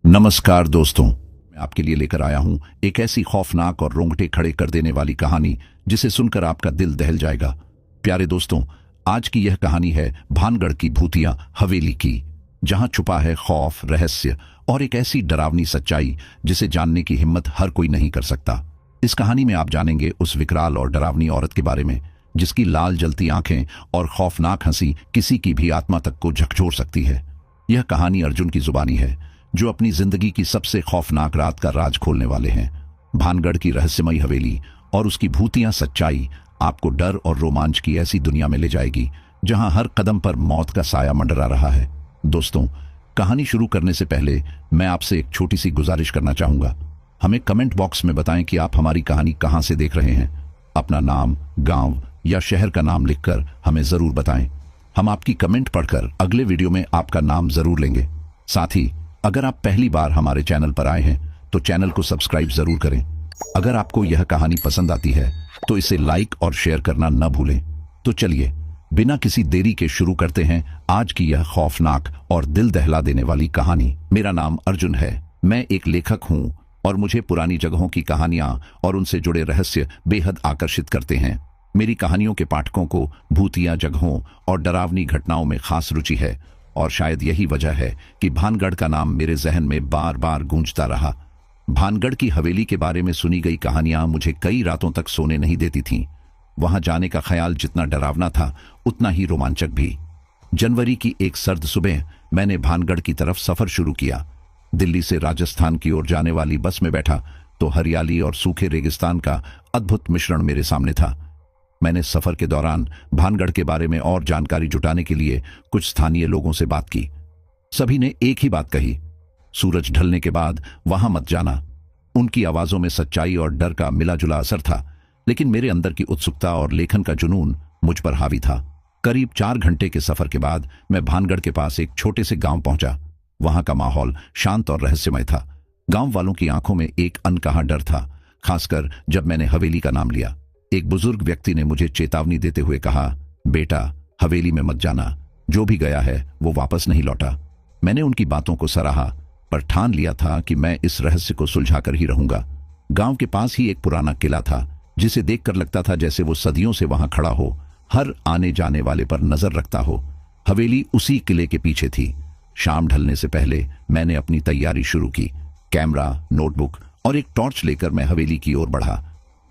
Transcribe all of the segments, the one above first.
नमस्कार दोस्तों, मैं आपके लिए लेकर आया हूं एक ऐसी खौफनाक और रोंगटे खड़े कर देने वाली कहानी जिसे सुनकर आपका दिल दहल जाएगा। प्यारे दोस्तों, आज की यह कहानी है भानगढ़ की भूतिया हवेली की, जहां छुपा है खौफ, रहस्य और एक ऐसी डरावनी सच्चाई जिसे जानने की हिम्मत हर कोई नहीं कर सकता। इस कहानी में आप जानेंगे उस विकराल और डरावनी औरत के बारे में जिसकी लाल जलती आंखें और खौफनाक हंसी किसी की भी आत्मा तक को झकझोर सकती है। यह कहानी अर्जुन की जुबानी है, जो अपनी जिंदगी की सबसे खौफनाक रात का राज खोलने वाले हैं। भानगढ़ की रहस्यमयी हवेली और उसकी भूतिया सच्चाई आपको डर और रोमांच की ऐसी दुनिया में ले जाएगी जहां हर कदम पर मौत का साया मंडरा रहा है। दोस्तों, कहानी शुरू करने से पहले मैं आपसे एक छोटी सी गुजारिश करना चाहूंगा। हमें कमेंट बॉक्स में बताएं कि आप हमारी कहानी कहां से देख रहे हैं। अपना नाम, गांव या शहर का नाम लिखकर हमें जरूर बताएं। हम आपकी कमेंट पढ़कर अगले वीडियो में आपका नाम जरूर लेंगे। साथ ही अगर आप पहली बार हमारे चैनल पर आए हैं तो चैनल को सब्सक्राइब जरूर करें। अगर आपको यह कहानी पसंद आती है तो इसे लाइक और शेयर करना न भूलें। तो चलिए बिना किसी देरी के शुरू करते हैं आज की यह खौफनाक और दिल दहला देने वाली कहानी। मेरा नाम अर्जुन है, मैं एक लेखक हूं और मुझे पुरानी जगहों की कहानियां और उनसे जुड़े रहस्य बेहद आकर्षित करते हैं। मेरी कहानियों के पाठकों को भूतिया जगहों और डरावनी घटनाओं में खास रुचि है और शायद यही वजह है कि भानगढ़ का नाम मेरे जहन में बार बार गूंजता रहा। भानगढ़ की हवेली के बारे में सुनी गई कहानियां मुझे कई रातों तक सोने नहीं देती थीं। वहां जाने का ख्याल जितना डरावना था उतना ही रोमांचक भी। जनवरी की एक सर्द सुबह मैंने भानगढ़ की तरफ सफर शुरू किया। दिल्ली से राजस्थान की ओर जाने वाली बस में बैठा तो हरियाली और सूखे रेगिस्तान का अद्भुत मिश्रण मेरे सामने था। मैंने सफर के दौरान भानगढ़ के बारे में और जानकारी जुटाने के लिए कुछ स्थानीय लोगों से बात की। सभी ने एक ही बात कही, सूरज ढलने के बाद वहां मत जाना। उनकी आवाजों में सच्चाई और डर का मिला जुला असर था, लेकिन मेरे अंदर की उत्सुकता और लेखन का जुनून मुझ पर हावी था। करीब 4 घंटे के सफर के बाद मैं भानगढ़ के पास एक छोटे से गांव पहुंचा। वहां का माहौल शांत और रहस्यमय था। गांव वालों की आंखों में एक अनकहा डर था, खासकर जब मैंने हवेली का नाम लिया। एक बुजुर्ग व्यक्ति ने मुझे चेतावनी देते हुए कहा, बेटा, हवेली में मत जाना, जो भी गया है वो वापस नहीं लौटा। मैंने उनकी बातों को सराहा, पर ठान लिया था कि मैं इस रहस्य को सुलझाकर ही रहूंगा। गांव के पास ही एक पुराना किला था, जिसे देखकर लगता था जैसे वो सदियों से वहां खड़ा हो, हर आने जाने वाले पर नजर रखता हो। हवेली उसी किले के पीछे थी। शाम ढलने से पहले मैंने अपनी तैयारी शुरू की। कैमरा, नोटबुक और एक टॉर्च लेकर मैं हवेली की ओर बढ़ा।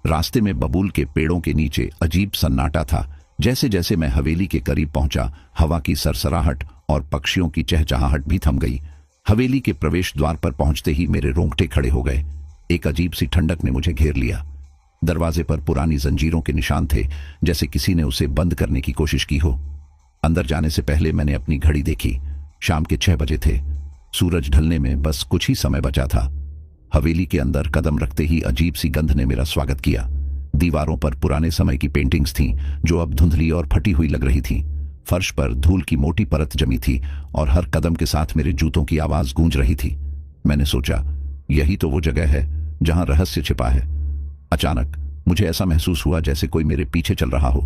रास्ते में बबूल के पेड़ों के नीचे अजीब सन्नाटा था। जैसे जैसे मैं हवेली के करीब पहुंचा, हवा की सरसराहट और पक्षियों की चहचहाहट भी थम गई। हवेली के प्रवेश द्वार पर पहुंचते ही मेरे रोंगटे खड़े हो गए। एक अजीब सी ठंडक ने मुझे घेर लिया। दरवाजे पर पुरानी जंजीरों के निशान थे, जैसे किसी ने उसे बंद करने की कोशिश की हो। अंदर जाने से पहले मैंने अपनी घड़ी देखी। शाम के 6 बजे थे। सूरज ढलने में बस कुछ ही समय बचा था। हवेली के अंदर कदम रखते ही अजीब सी गंध ने मेरा स्वागत किया। दीवारों पर पुराने समय की पेंटिंग्स थीं, जो अब धुंधली और फटी हुई लग रही थीं। फर्श पर धूल की मोटी परत जमी थी और हर कदम के साथ मेरे जूतों की आवाज गूंज रही थी। मैंने सोचा, यही तो वो जगह है जहां रहस्य छिपा है। अचानक मुझे ऐसा महसूस हुआ जैसे कोई मेरे पीछे चल रहा हो।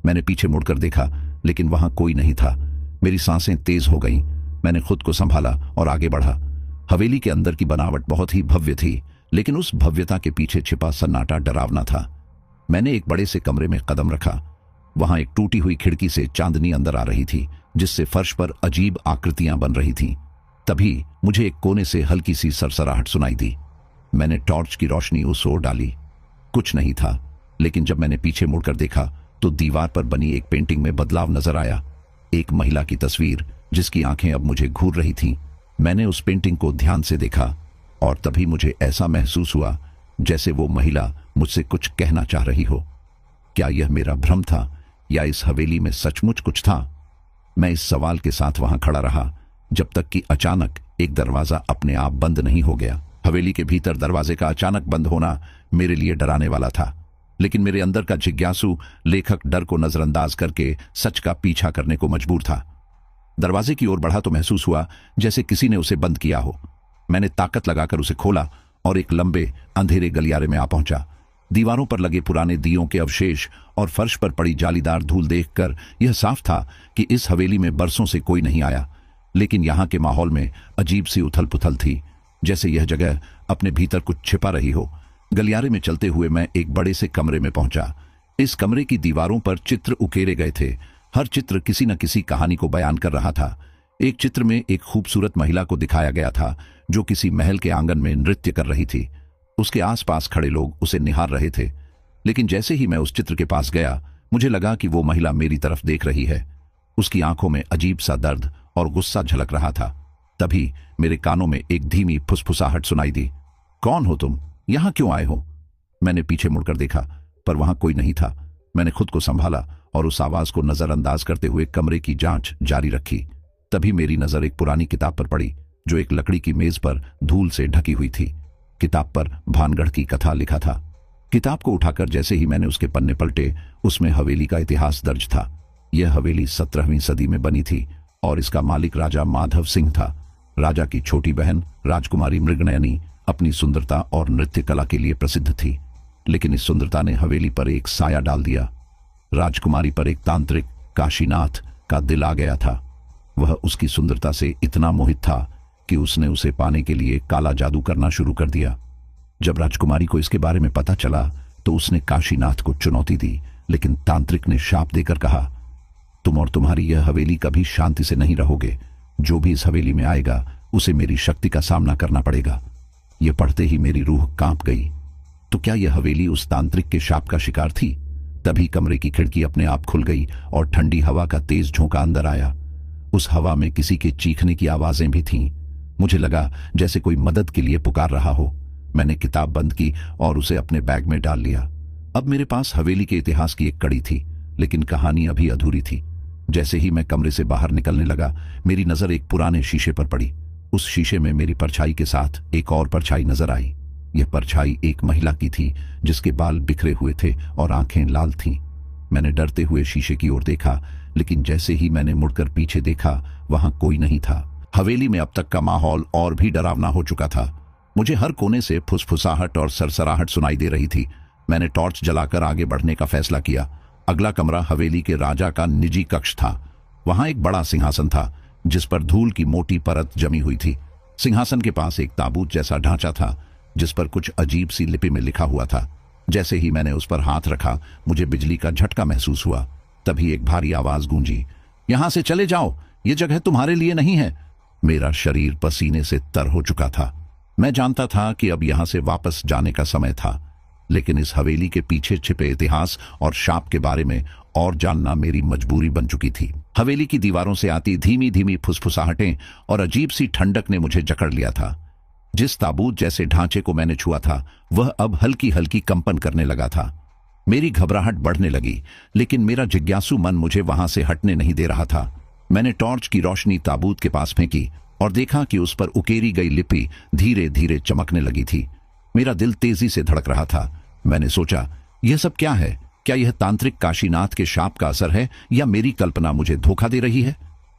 मैंने पीछे मुड़कर देखा, लेकिन वहां कोई नहीं था। मेरी सांसें तेज हो गईं। मैंने खुद को संभाला और आगे बढ़ा। हवेली के अंदर की बनावट बहुत ही भव्य थी, लेकिन उस भव्यता के पीछे छिपा सन्नाटा डरावना था। मैंने एक बड़े से कमरे में कदम रखा। वहां एक टूटी हुई खिड़की से चांदनी अंदर आ रही थी, जिससे फर्श पर अजीब आकृतियां बन रही थीं। तभी मुझे एक कोने से हल्की सी सरसराहट सुनाई दी। मैंने टॉर्च की रोशनी उस ओर डाली। कुछ नहीं था, लेकिन जब मैंने पीछे मुड़कर देखा तो दीवार पर बनी एक पेंटिंग में बदलाव नजर आया। एक महिला की तस्वीर, जिसकी आंखें अब मुझे घूर रही थीं। मैंने उस पेंटिंग को ध्यान से देखा और तभी मुझे ऐसा महसूस हुआ जैसे वो महिला मुझसे कुछ कहना चाह रही हो। क्या यह मेरा भ्रम था या इस हवेली में सचमुच कुछ था? मैं इस सवाल के साथ वहां खड़ा रहा जब तक कि अचानक एक दरवाजा अपने आप बंद नहीं हो गया। हवेली के भीतर दरवाजे का अचानक बंद होना मेरे लिए डराने वाला था, लेकिन मेरे अंदर का जिज्ञासु लेखक डर को नजरअंदाज करके सच का पीछा करने को मजबूर था। दरवाजे की ओर बढ़ा तो महसूस हुआ जैसे किसी ने उसे बंद किया हो। मैंने ताकत लगाकर उसे खोला और एक लंबे अंधेरे गलियारे में आ पहुंचा। दीवारों पर लगे पुराने दियों के अवशेष और फर्श पर पड़ी जालीदार धूल देखकर यह साफ था कि इस हवेली में बरसों से कोई नहीं आया, लेकिन यहां के माहौल में अजीब सी उथल पुथल थी। जैसे यह जगह अपने भीतर कुछ छिपा रही हो। गलियारे में चलते हुए मैं एक बड़े से कमरे में पहुंचा। इस कमरे की दीवारों पर चित्र उकेरे गए थे। हर चित्र किसी न किसी कहानी को बयान कर रहा था। एक चित्र में एक खूबसूरत महिला को दिखाया गया था जो किसी महल के आंगन में नृत्य कर रही थी। उसके आसपास खड़े लोग उसे निहार रहे थे। लेकिन जैसे ही मैं उस चित्र के पास गया, मुझे लगा कि वो महिला मेरी तरफ देख रही है। उसकी आंखों में अजीब सा दर्द और गुस्सा झलक रहा था। तभी मेरे कानों में एक धीमी फुसफुसाहट सुनाई दी। कौन हो तुम? यहां क्यों आए हो? मैंने पीछे मुड़कर देखा, पर वहां कोई नहीं था। मैंने खुद को संभाला और उस आवाज को नजरअंदाज करते हुए कमरे की जांच जारी रखी। तभी मेरी नजर एक पुरानी किताब पर पड़ी जो एक लकड़ी की मेज पर धूल से ढकी हुई थी। किताब पर भानगढ़ की कथा लिखा था। किताब को उठाकर जैसे ही मैंने उसके पन्ने पलटे, उसमें हवेली का इतिहास दर्ज था। यह हवेली 17वीं सदी में बनी थी और इसका मालिक राजा माधव सिंह था। राजा की छोटी बहन राजकुमारी मृगनयनी अपनी सुंदरता और नृत्य कला के लिए प्रसिद्ध थी, लेकिन इस सुंदरता ने हवेली पर एक साया डाल दिया। राजकुमारी पर एक तांत्रिक काशीनाथ का दिल आ गया था। वह उसकी सुंदरता से इतना मोहित था कि उसने उसे पाने के लिए काला जादू करना शुरू कर दिया। जब राजकुमारी को इसके बारे में पता चला तो उसने काशीनाथ को चुनौती दी, लेकिन तांत्रिक ने शाप देकर कहा, तुम और तुम्हारी यह हवेली कभी शांति से नहीं रहोगे। जो भी इस हवेली में आएगा उसे मेरी शक्ति का सामना करना पड़ेगा। यह पढ़ते ही मेरी रूह कांप गई। तो क्या यह हवेली उस तांत्रिक के शाप का शिकार थी? तभी कमरे की खिड़की अपने आप खुल गई और ठंडी हवा का तेज झोंका अंदर आया। उस हवा में किसी के चीखने की आवाजें भी थीं। मुझे लगा जैसे कोई मदद के लिए पुकार रहा हो। मैंने किताब बंद की और उसे अपने बैग में डाल लिया। अब मेरे पास हवेली के इतिहास की एक कड़ी थी, लेकिन कहानी अभी अधूरी थी। जैसे ही मैं कमरे से बाहर निकलने लगा, मेरी नजर एक पुराने शीशे पर पड़ी। उस शीशे में मेरी परछाई के साथ एक और परछाई नजर आई। यह परछाई एक महिला की थी जिसके बाल बिखरे हुए थे और आंखें लाल थीं। मैंने डरते हुए शीशे की ओर देखा, लेकिन जैसे ही मैंने मुड़कर पीछे देखा, वहां कोई नहीं था। हवेली में अब तक का माहौल और भी डरावना हो चुका था। मुझे हर कोने से फुसफुसाहट और सरसराहट सुनाई दे रही थी। मैंने टॉर्च जलाकर आगे बढ़ने का फैसला किया। अगला कमरा हवेली के राजा का निजी कक्ष था। वहां एक बड़ा सिंहासन था जिस पर धूल की मोटी परत जमी हुई थी। सिंहासन के पास एक ताबूत जैसा ढांचा था जिस पर कुछ अजीब सी लिपि में लिखा हुआ था। जैसे ही मैंने उस पर हाथ रखा, मुझे बिजली का झटका महसूस हुआ। तभी एक भारी आवाज गूंजी, यहां से चले जाओ, ये जगह तुम्हारे लिए नहीं है। मेरा शरीर पसीने से तर हो चुका था। मैं जानता था कि अब यहां से वापस जाने का समय था, लेकिन इस हवेली के पीछे छिपे इतिहास और शाप के बारे में और जानना मेरी मजबूरी बन चुकी थी। हवेली की दीवारों से आती धीमी धीमी फुसफुसाहटें और अजीब सी ठंडक ने मुझे जकड़ लिया था। जिस ताबूत जैसे ढांचे को मैंने छुआ था, वह अब हल्की हल्की कंपन करने लगा था। मेरी घबराहट बढ़ने लगी, लेकिन मेरा जिज्ञासु मन मुझे वहां से हटने नहीं दे रहा था। मैंने टॉर्च की रोशनी ताबूत के पास फेंकी और देखा कि उस पर उकेरी गई लिपि धीरे धीरे चमकने लगी थी। मेरा दिल तेजी से धड़क रहा था। मैंने सोचा, यह सब क्या है? क्या यह तांत्रिक काशीनाथ के शाप का असर है या मेरी कल्पना मुझे धोखा दे रही है?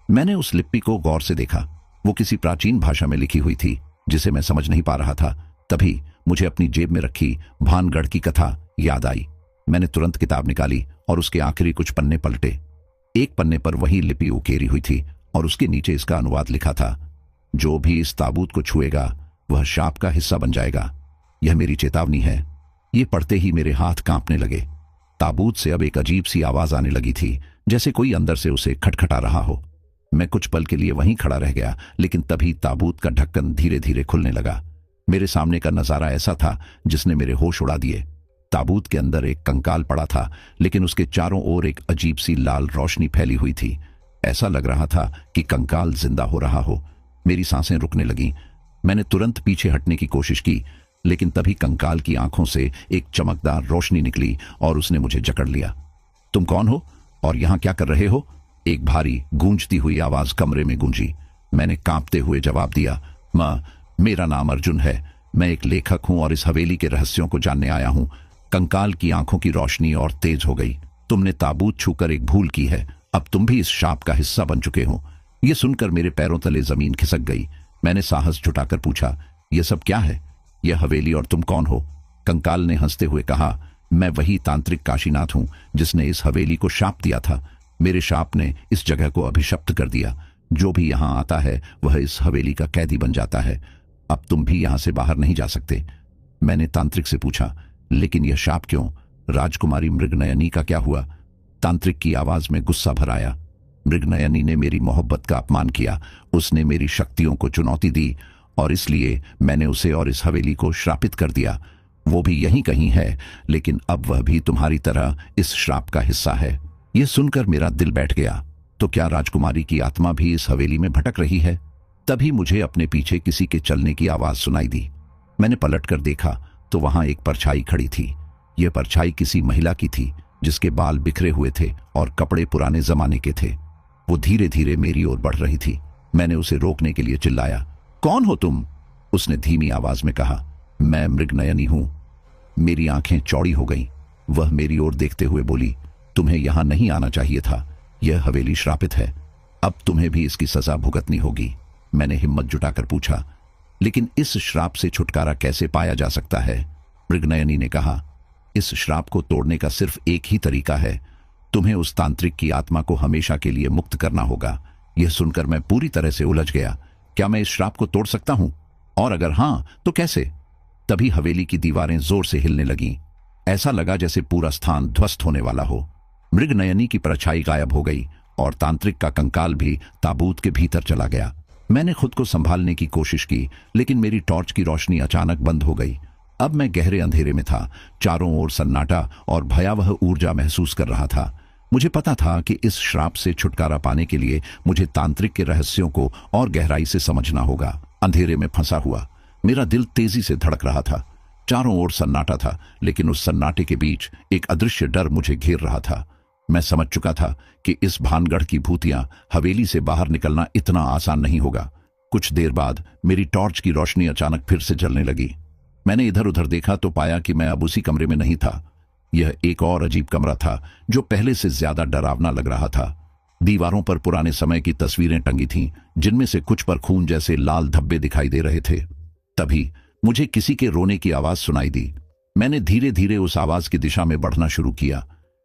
मैंने उस लिपि को गौर से देखा। वो किसी प्राचीन भाषा में लिखी हुई थी जिसे मैं समझ नहीं पा रहा था। तभी मुझे अपनी जेब में रखी भानगढ़ की कथा याद आई। मैंने तुरंत किताब निकाली और उसके आखिरी कुछ पन्ने पलटे। एक पन्ने पर वही लिपि उकेरी हुई थी और उसके नीचे इसका अनुवाद लिखा था, जो भी इस ताबूत को छुएगा वह शाप का हिस्सा बन जाएगा। यह मेरी चेतावनी है। ये पढ़ते ही मेरे हाथ कांपने लगे। ताबूत से अब एक अजीब सी आवाज आने लगी थी, जैसे कोई अंदर से उसे खटखटा रहा हो। मैं कुछ पल के लिए वहीं खड़ा रह गया, लेकिन तभी ताबूत का ढक्कन धीरे धीरे खुलने लगा। मेरे सामने का नजारा ऐसा था जिसने मेरे होश उड़ा दिए। ताबूत के अंदर एक कंकाल पड़ा था, लेकिन उसके चारों ओर एक अजीब सी लाल रोशनी फैली हुई थी। ऐसा लग रहा था कि कंकाल जिंदा हो रहा हो। मेरी सांसें रुकने लगीं। मैंने तुरंत पीछे हटने की कोशिश की, लेकिन तभी कंकाल की आंखों से एक चमकदार रोशनी निकली और उसने मुझे जकड़ लिया। तुम कौन हो और यहां क्या कर रहे हो? एक भारी गूंजती हुई आवाज कमरे में गूंजी। मैंने कांपते हुए जवाब दिया, मेरा नाम अर्जुन है। मैं एक लेखक हूं और इस हवेली के रहस्यों को जानने आया हूं। कंकाल की आंखों की रोशनी और तेज हो गई। तुमने ताबूत छूकर एक भूल की है। अब तुम भी इस शाप का हिस्सा बन चुके हो। यह सुनकर मेरे पैरों तले जमीन खिसक गई। मैंने साहस जुटाकर पूछा, यह सब क्या है? यह हवेली और तुम कौन हो? कंकाल ने हंसते हुए कहा, मैं वही तांत्रिक काशीनाथ हूं जिसने इस हवेली को शाप दिया था। मेरे शाप ने इस जगह को अभिशप्त कर दिया। जो भी यहां आता है वह इस हवेली का कैदी बन जाता है। अब तुम भी यहां से बाहर नहीं जा सकते। मैंने तांत्रिक से पूछा, लेकिन यह शाप क्यों? राजकुमारी मृगनयनी का क्या हुआ? तांत्रिक की आवाज में गुस्सा भर आया। मृगनयनी ने मेरी मोहब्बत का अपमान किया, उसने मेरी शक्तियों को चुनौती दी और इसलिए मैंने उसे और इस हवेली को श्रापित कर दिया। वो भी यहीं कहीं है, लेकिन अब वह भी तुम्हारी तरह इस श्राप का हिस्सा है। यह सुनकर मेरा दिल बैठ गया। तो क्या राजकुमारी की आत्मा भी इस हवेली में भटक रही है? तभी मुझे अपने पीछे किसी के चलने की आवाज सुनाई दी। मैंने पलटकर देखा तो वहां एक परछाई खड़ी थी। यह परछाई किसी महिला की थी, जिसके बाल बिखरे हुए थे और कपड़े पुराने जमाने के थे। वो धीरे धीरे मेरी ओर बढ़ रही थी। मैंने उसे रोकने के लिए चिल्लाया, कौन हो तुम? उसने धीमी आवाज में कहा, मैं मृगनयनी हूं। मेरी आंखें चौड़ी हो गईं। वह मेरी ओर देखते हुए बोली, तुम्हें यहां नहीं आना चाहिए था। यह हवेली श्रापित है। अब तुम्हें भी इसकी सजा भुगतनी होगी। मैंने हिम्मत जुटाकर पूछा, लेकिन इस श्राप से छुटकारा कैसे पाया जा सकता है? मृगनयनी ने कहा, इस श्राप को तोड़ने का सिर्फ एक ही तरीका है। तुम्हें उस तांत्रिक की आत्मा को हमेशा के लिए मुक्त करना होगा। यह सुनकर मैं पूरी तरह से उलझ गया। क्या मैं इस श्राप को तोड़ सकता हूं? और अगर हां, तो कैसे? तभी हवेली की दीवारें जोर से हिलने लगीं। ऐसा लगा जैसे पूरा स्थान ध्वस्त होने वाला हो। मृगनयनी की परछाई गायब हो गई और तांत्रिक का कंकाल भी ताबूत के भीतर चला गया। मैंने खुद को संभालने की कोशिश की, लेकिन मेरी टॉर्च की रोशनी अचानक बंद हो गई। अब मैं गहरे अंधेरे में था। चारों ओर सन्नाटा और भयावह ऊर्जा महसूस कर रहा था। मुझे पता था कि इस श्राप से छुटकारा पाने के लिए मुझे तांत्रिक के रहस्यों को और गहराई से समझना होगा। अंधेरे में फंसा हुआ मेरा दिल तेजी से धड़क रहा था। चारों ओर सन्नाटा था, लेकिन उस सन्नाटे के बीच एक अदृश्य डर मुझे घेर रहा था। मैं समझ चुका था कि इस भानगढ़ की भूतियां हवेली से बाहर निकलना इतना आसान नहीं होगा। कुछ देर बाद मेरी टॉर्च की रोशनी अचानक फिर से जलने लगी। मैंने इधर उधर देखा तो पाया कि मैं अब उसी कमरे में नहीं था। यह एक और अजीब कमरा था, जो पहले से ज्यादा डरावना लग रहा था। दीवारों पर पुराने समय की तस्वीरें टंगी थीं, जिनमें से कुछ पर खून जैसे लाल धब्बे दिखाई दे रहे थे। तभी मुझे किसी के रोने की आवाज सुनाई दी। मैंने धीरे धीरे उस आवाज की दिशा में बढ़ना शुरू किया।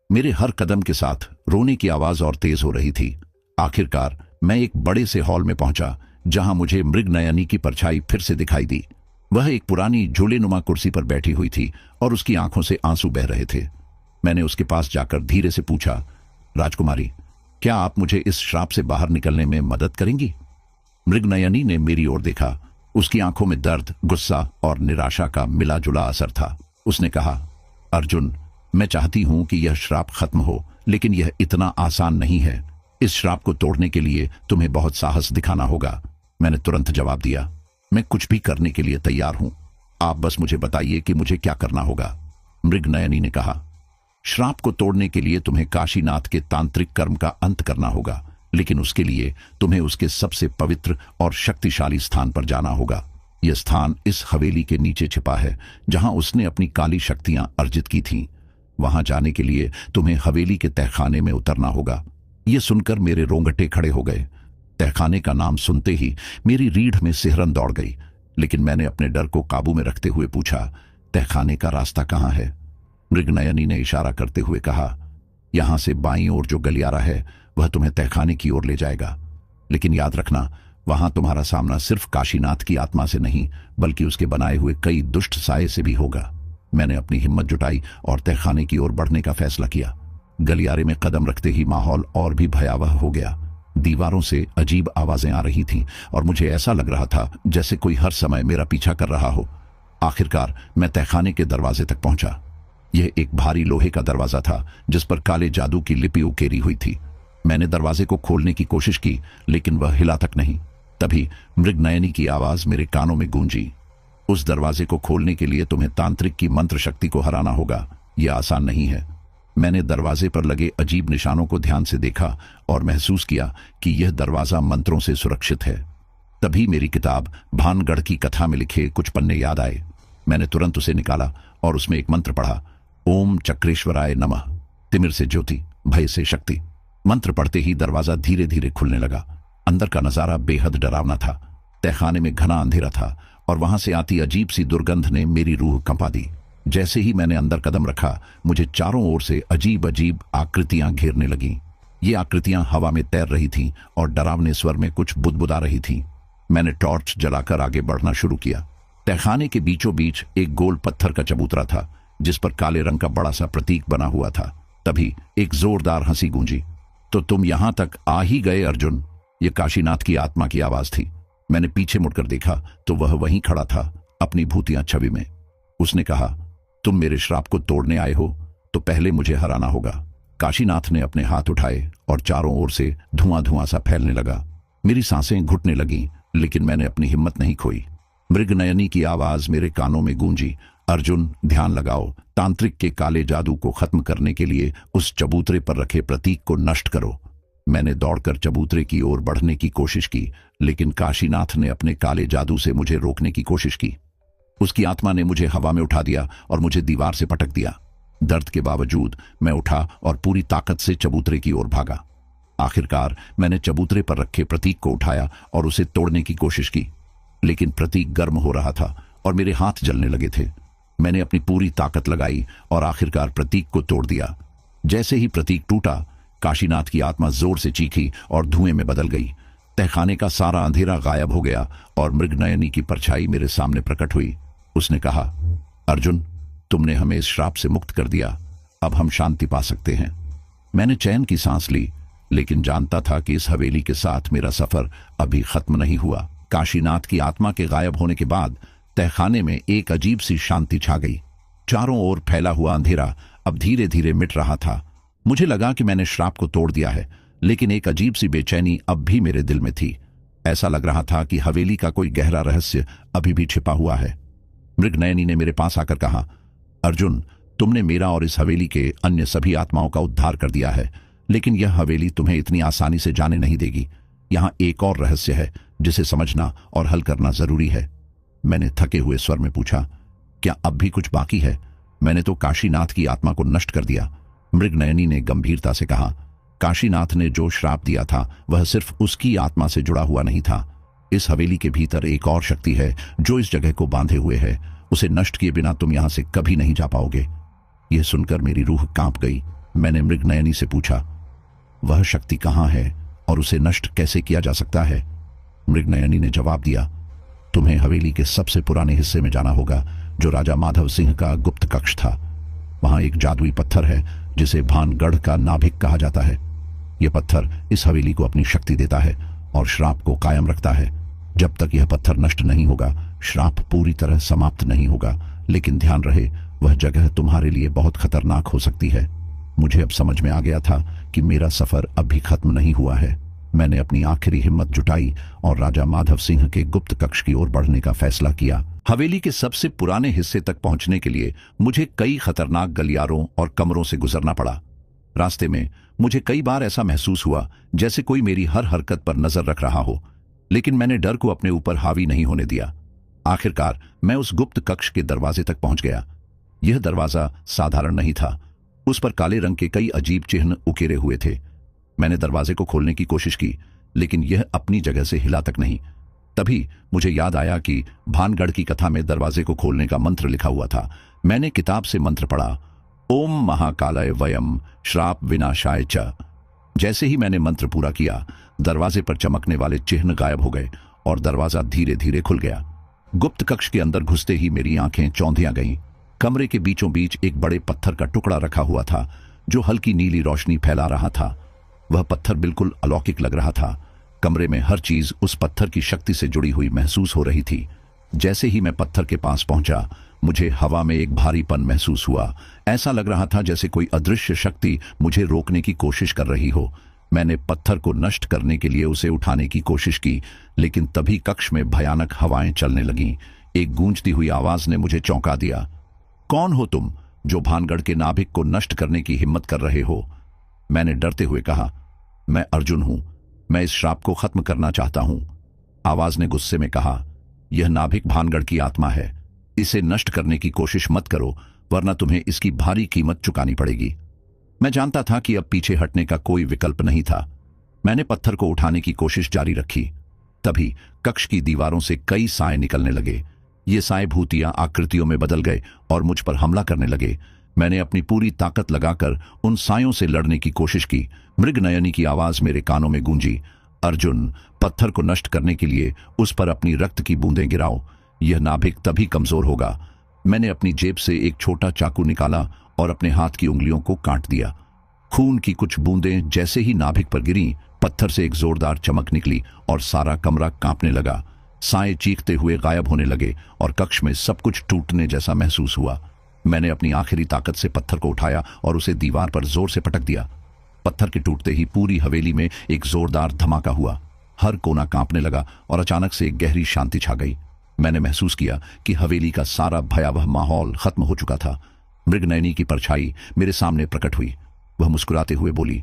मेरे हर कदम के साथ रोने की आवाज और तेज हो रही थी। आखिरकार मैं एक बड़े से हॉल में पहुंचा, जहां मुझे मृगनयनी की परछाई फिर से दिखाई दी। वह एक पुरानी झूलेनुमा कुर्सी पर बैठी हुई थी और उसकी आंखों से आंसू बह रहे थे। मैंने उसके पास जाकर धीरे से पूछा, राजकुमारी, क्या आप मुझे इस श्राप से बाहर निकलने में मदद करेंगी? मृगनयनी ने मेरी ओर देखा। उसकी आंखों में दर्द, गुस्सा और निराशा का मिला जुला असर था। उसने कहा, अर्जुन, मैं चाहती हूं कि यह श्राप खत्म हो, लेकिन यह इतना आसान नहीं है। इस श्राप को तोड़ने के लिए तुम्हें बहुत साहस दिखाना होगा। मैंने तुरंत जवाब दिया, मैं कुछ भी करने के लिए तैयार हूं। आप बस मुझे बताइए कि मुझे क्या करना होगा। मृगनयनी ने कहा, श्राप को तोड़ने के लिए तुम्हें काशीनाथ के तांत्रिक कर्म का अंत करना होगा, लेकिन उसके लिए तुम्हें उसके सबसे पवित्र और शक्तिशाली स्थान पर जाना होगा। यह स्थान इस हवेली के नीचे छिपा है, जहां उसने अपनी काली शक्तियां अर्जित की थीं। वहां जाने के लिए तुम्हें हवेली के तहखाने में उतरना होगा। यह सुनकर मेरे रोंगटे खड़े हो गए। तहखाने का नाम सुनते ही मेरी रीढ़ में सिहरन दौड़ गई, लेकिन मैंने अपने डर को काबू में रखते हुए पूछा, तहखाने का रास्ता कहां है? मृगनयनी ने इशारा करते हुए कहा, यहां से बाईं ओर जो गलियारा है वह तुम्हें तहखाने की ओर ले जाएगा। लेकिन याद रखना, वहां तुम्हारा सामना सिर्फ काशीनाथ की आत्मा से नहीं, बल्कि उसके बनाए हुए कई दुष्ट साये से भी होगा। मैंने अपनी हिम्मत जुटाई और तहखाने की ओर बढ़ने का फैसला किया। गलियारे में कदम रखते ही माहौल और भी भयावह हो गया। दीवारों से अजीब आवाजें आ रही थीं और मुझे ऐसा लग रहा था जैसे कोई हर समय मेरा पीछा कर रहा हो। आखिरकार मैं तहखाने के दरवाजे तक पहुंचा। यह एक भारी लोहे का दरवाजा था, जिस पर काले जादू की लिपि उकेरी हुई थी। मैंने दरवाजे को खोलने की कोशिश की, लेकिन वह हिला तक नहीं। तभी मृगनयनी की आवाज मेरे कानों में गूंजी, उस दरवाजे को खोलने के लिए तुम्हें तांत्रिक की मंत्र शक्ति को हराना होगा। यह आसान नहीं है। मैंने दरवाजे पर लगे अजीब निशानों को ध्यान से देखा और महसूस किया कि यह दरवाजा मंत्रों से सुरक्षित है। तभी मेरी किताब भानगढ़ की कथा में लिखे कुछ पन्ने याद आए। मैंने तुरंत उसे निकाला और उसमें एक मंत्र पढ़ा, ओम चक्रेश्वराय नमः, तिमिर से ज्योति, भय से शक्ति। मंत्र पढ़ते ही दरवाजा धीरे धीरे खुलने लगा। अंदर का नजारा बेहद डरावना था। तहखाने में घना अंधेरा था और वहां से आती अजीब सी दुर्गंध ने मेरी रूह कंपा दी। जैसे ही मैंने अंदर कदम रखा, मुझे चारों ओर से अजीब अजीब आकृतियां घेरने लगीं। ये आकृतियां हवा में तैर रही थीं और डरावने स्वर में कुछ बुदबुदा रही थीं। मैंने टॉर्च जलाकर आगे बढ़ना शुरू किया। तहखाने के बीचों बीच एक गोल पत्थर का चबूतरा था जिस पर काले रंग का बड़ा सा प्रतीक बना हुआ था। तभी एक जोरदार हंसी गूंजी। तो तुम यहां तक आ ही गए अर्जुन? यह काशीनाथ की आत्मा की आवाज थी। मैंने पीछे मुड़कर देखा तो वह वहीं खड़ा था, अपनी भूतिया छवि में। उसने कहा, तुम मेरे श्राप को तोड़ने आए हो तो पहले मुझे हराना होगा। काशीनाथ ने अपने हाथ उठाए और चारों ओर से धुआं धुआं सा फैलने लगा। मेरी सांसें घुटने लगीं, लेकिन मैंने अपनी हिम्मत नहीं खोई। मृगनयनी की आवाज मेरे कानों में गूंजी, अर्जुन ध्यान लगाओ, तांत्रिक के काले जादू को खत्म करने के लिए उस चबूतरे पर रखे प्रतीक को नष्ट करो। मैंने दौड़कर चबूतरे की ओर बढ़ने की कोशिश की, लेकिन काशीनाथ ने अपने काले जादू से मुझे रोकने की कोशिश की। उसकी आत्मा ने मुझे हवा में उठा दिया और मुझे दीवार से पटक दिया। दर्द के बावजूद मैं उठा और पूरी ताकत से चबूतरे की ओर भागा। आखिरकार मैंने चबूतरे पर रखे प्रतीक को उठाया और उसे तोड़ने की कोशिश की, लेकिन प्रतीक गर्म हो रहा था और मेरे हाथ जलने लगे थे। मैंने अपनी पूरी ताकत लगाई और आखिरकार प्रतीक को तोड़ दिया। जैसे ही प्रतीक टूटा, काशीनाथ की आत्मा जोर से चीखी और धुएं में बदल गई। तहखाने का सारा अंधेरा गायब हो गया और मृगनयनी की परछाई मेरे सामने प्रकट हुई। उसने कहा, अर्जुन, तुमने हमें इस श्राप से मुक्त कर दिया, अब हम शांति पा सकते हैं। मैंने चैन की सांस ली, लेकिन जानता था कि इस हवेली के साथ मेरा सफर अभी खत्म नहीं हुआ। काशीनाथ की आत्मा के गायब होने के बाद तहखाने में एक अजीब सी शांति छा गई। चारों ओर फैला हुआ अंधेरा अब धीरे धीरे मिट रहा था। मुझे लगा कि मैंने श्राप को तोड़ दिया है, लेकिन एक अजीब सी बेचैनी अब भी मेरे दिल में थी। ऐसा लग रहा था कि हवेली का कोई गहरा रहस्य अभी भी छिपा हुआ है। मृगनयनी ने मेरे पास आकर कहा, अर्जुन, तुमने मेरा और इस हवेली के अन्य सभी आत्माओं का उद्धार कर दिया है, लेकिन यह हवेली तुम्हें इतनी आसानी से जाने नहीं देगी। यहां एक और रहस्य है जिसे समझना और हल करना जरूरी है। मैंने थके हुए स्वर में पूछा, क्या अब भी कुछ बाकी है? मैंने तो काशीनाथ की आत्मा को नष्ट कर दिया। मृगनयनी ने गंभीरता से कहा, काशीनाथ ने जो श्राप दिया था वह सिर्फ उसकी आत्मा से जुड़ा हुआ नहीं था। इस हवेली के भीतर एक और शक्ति है जो इस जगह को बांधे हुए है। उसे नष्ट किए बिना तुम यहां से कभी नहीं जा पाओगे। यह सुनकर मेरी रूह कांप गई। मैंने मृगनयनी से पूछा, वह शक्ति कहां है और उसे नष्ट कैसे किया जा सकता है? मृगनयनी ने जवाब दिया, तुम्हें हवेली के सबसे पुराने हिस्से में जाना होगा, जो राजा माधव सिंह का गुप्त कक्ष था। वहां एक जादुई पत्थर है जिसे भानगढ़ का नाभिक कहा जाता है। यह पत्थर इस हवेली को अपनी शक्ति देता है और श्राप को कायम रखता है। जब तक यह पत्थर नष्ट नहीं होगा, श्राप पूरी तरह समाप्त नहीं होगा। लेकिन ध्यान रहे, वह जगह तुम्हारे लिए बहुत खतरनाक हो सकती है। मुझे अब समझ में आ गया था कि मेरा सफर अब भी खत्म नहीं हुआ है। मैंने अपनी आखिरी हिम्मत जुटाई और राजा माधव सिंह के गुप्त कक्ष की ओर बढ़ने का फैसला किया। हवेली के सबसे पुराने हिस्से तक पहुंचने के लिए मुझे कई खतरनाक गलियारों और कमरों से गुजरना पड़ा। रास्ते में मुझे कई बार ऐसा महसूस हुआ जैसे कोई मेरी हर हरकत पर नजर रख रहा हो, लेकिन मैंने डर को अपने ऊपर हावी नहीं होने दिया। आखिरकार मैं उस गुप्त कक्ष के दरवाजे तक पहुंच गया। यह दरवाजा साधारण नहीं था। उस पर काले रंग के कई अजीब चिन्ह उकेरे हुए थे। मैंने दरवाजे को खोलने की कोशिश की, लेकिन यह अपनी जगह से हिला तक नहीं। तभी मुझे याद आया कि भानगढ़ की कथा में दरवाजे को खोलने का मंत्र लिखा हुआ था। मैंने किताब से मंत्र पढ़ा, ओम महाकालय वयम श्राप विनाशाय च। जैसे ही मैंने मंत्र पूरा किया, दरवाजे पर चमकने वाले चिन्ह गायब हो गए और दरवाजा धीरे धीरे खुल गया। गुप्त कक्ष के अंदर घुसते ही मेरी आंखें चौंधियां गईं। कमरे के बीचों बीच एक बड़े पत्थर का टुकड़ा रखा हुआ था जो हल्की नीली रोशनी फैला रहा था। वह पत्थर बिल्कुल अलौकिक लग रहा था। कमरे में हर चीज उस पत्थर की शक्ति से जुड़ी हुई महसूस हो रही थी। जैसे ही मैं पत्थर के पास पहुंचा, मुझे हवा में एक भारीपन महसूस हुआ। ऐसा लग रहा था जैसे कोई अदृश्य शक्ति मुझे रोकने की कोशिश कर रही हो। मैंने पत्थर को नष्ट करने के लिए उसे उठाने की कोशिश की, लेकिन तभी कक्ष में भयानक हवाएं चलने लगीं। एक गूंजती हुई आवाज ने मुझे चौंका दिया, कौन हो तुम जो भानगढ़ के नाभिक को नष्ट करने की हिम्मत कर रहे हो? मैंने डरते हुए कहा, मैं अर्जुन हूं, मैं इस श्राप को खत्म करना चाहता हूं। आवाज ने गुस्से में कहा, यह नाभिक भानगढ़ की आत्मा है, इसे नष्ट करने की कोशिश मत करो, वरना तुम्हें इसकी भारी कीमत चुकानी पड़ेगी। मैं जानता था कि अब पीछे हटने का कोई विकल्प नहीं था। मैंने पत्थर को उठाने की कोशिश जारी रखी। तभी कक्ष की दीवारों से कई साए निकलने लगे। ये साए भूतिया आकृतियों में बदल गए और मुझ पर हमला करने लगे। मैंने अपनी पूरी ताकत लगाकर उन सायों से लड़ने की कोशिश की। मृगनयनी की आवाज मेरे कानों में गूंजी, अर्जुन, पत्थर को नष्ट करने के लिए उस पर अपनी रक्त की बूंदें गिराओ। यह नाभिक तभी कमजोर होगा। मैंने अपनी जेब से एक छोटा चाकू निकाला और अपने हाथ की उंगलियों को काट दिया। खून की कुछ बूंदें जैसे ही नाभिक पर गिरी, पत्थर से एक जोरदार चमक निकली और सारा कमरा कांपने लगा। साए चीखते हुए गायब होने लगे और कक्ष में सब कुछ टूटने जैसा महसूस हुआ। मैंने अपनी आखिरी ताकत से पत्थर को उठाया और उसे दीवार पर जोर से पटक दिया। पत्थर के टूटते ही पूरी हवेली में एक जोरदार धमाका हुआ। हर कोना कांपने लगा और अचानक से एक गहरी शांति छा गई। मैंने महसूस किया कि हवेली का सारा भयावह माहौल खत्म हो चुका था। मृगनयनी की परछाई मेरे सामने प्रकट हुई। वह मुस्कुराते हुए बोली,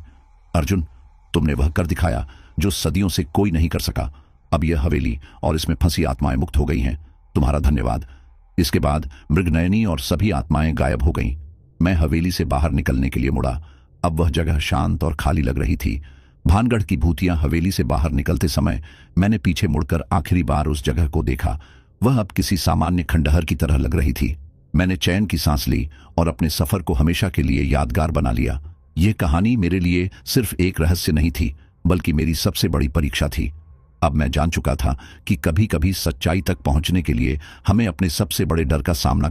अर्जुन, तुमने वह कर दिखाया जो सदियों से कोई नहीं कर सका। अब यह हवेली और इसमें फंसी आत्माएं मुक्त हो गई हैं। तुम्हारा धन्यवाद। इसके बाद मृगनयनी और सभी आत्माएं गायब हो गईं। मैं हवेली से बाहर निकलने के लिए मुड़ा। अब वह जगह शांत और खाली लग रही थी। भानगढ़ की भूतियां हवेली से बाहर निकलते समय मैंने पीछे मुड़कर आखिरी बार उस जगह को देखा। वह अब किसी सामान्य खंडहर की तरह लग रही थी। मैंने चैन की सांस ली और अपने सफर को हमेशा के लिए यादगार बना लिया। यह कहानी मेरे लिए सिर्फ एक रहस्य नहीं थी, बल्कि मेरी सबसे बड़ी परीक्षा थी। अब मैं जान चुका था कि कभी कभी सच्चाई तक पहुंचने के लिए हमें अपने सबसे बड़े डर का सामना